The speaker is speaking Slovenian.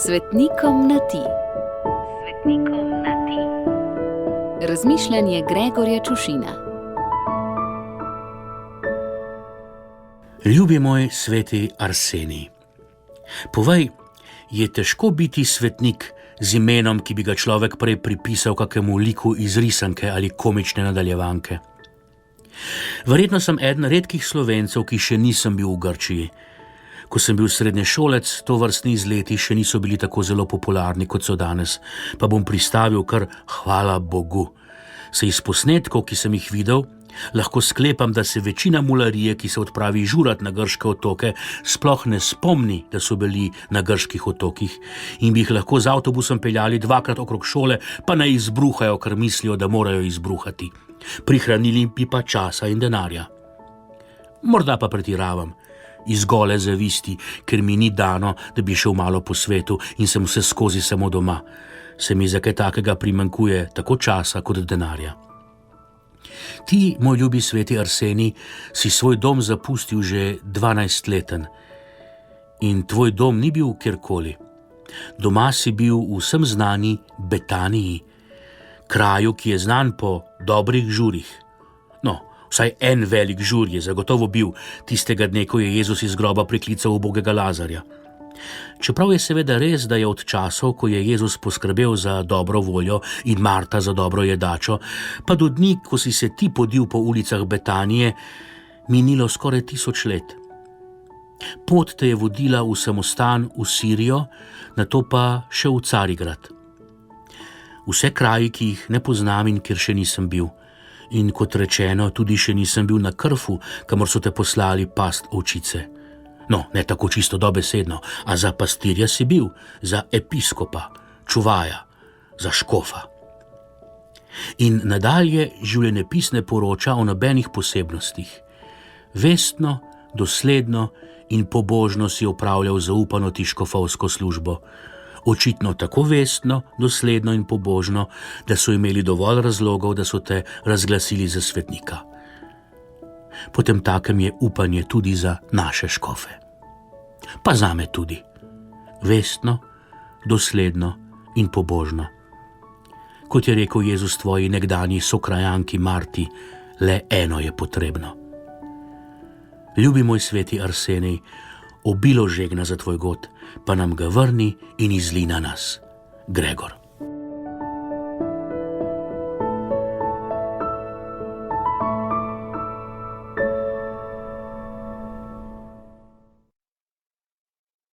Svetnikom na ti. Svetnikom na ti. Razmišljanje Gregorja Čušina. Ljubi moj sveti Arsenij, povej, je težko biti svetnik z imenom, ki bi ga človek prej pripisal kakemu liku iz risanke ali komične nadaljevanke? Verjetno sem eden redkih Slovencev, ki še nisem bil v Grčiji. Ko sem bil srednješolec, tovrstni izleti še niso bili tako zelo popularni, kot so danes, pa bom pristavil kar hvala Bogu. Se iz posnetkov, ki sem jih videl, lahko sklepam, da se večina mularije, ki se odpravi žurat na grške otoke, sploh ne spomni, da so bili na grških otokih in bi jih lahko z avtobusom peljali dvakrat okrog šole, pa ne izbruhajo, ker mislijo, da morajo izbruhati. Prihranili bi pa časa in denarja. Morda pa pretiravam, iz gole zavisti, ker mi ni dano, da bi šel malo po svetu in sem vse skozi samo doma. Se mi za kaj takega primanjkuje tako časa kot denarja. Ti, moj ljubi sveti Arsenij, si svoj dom zapustil že 12-leten. In tvoj dom ni bil kjerkoli. Doma si bil v vsem znani Betaniji, kraju, ki je znan po dobrih žurih. No, vsaj en velik žur je zagotovo bil tistega dne, ko je Jezus iz groba priklical ubogega Lazarja. Čeprav je seveda res, da je od časov, ko je Jezus poskrbel za dobro voljo in Marta za dobro jedačo, pa do dni, ko si se ti podil po ulicah Betanije, minilo skoraj 1000 let. Pot te je vodila v samostan v Sirijo, nato pa še v Carigrad. Vse kraji, ki jih ne poznam in kjer še nisem bil. In kot rečeno, tudi še nisem bil na Krfu, kamor so te poslali past ovčice. No, ne tako čisto dobesedno, a za pastirja si bil, za episkopa, čuvaja, za škofa. In nadalje življenjepis ne poroča o nobenih posebnostih. Vestno, dosledno in pobožno si opravljal zaupano ti škofovsko službo. Očitno tako vestno, dosledno in pobožno, da so imeli dovolj razlogov, da so te razglasili za svetnika. Potem takem je upanje tudi za naše škofe. Pa zame tudi. Vestno, dosledno in pobožno. Kot je rekel Jezus tvoji nekdanji sokrajanki Marti, le eno je potrebno. Ljubi moj sveti Arsenij, obilo žegna za tvoj god, pa nam ga vrni in izli na nas. Gregor.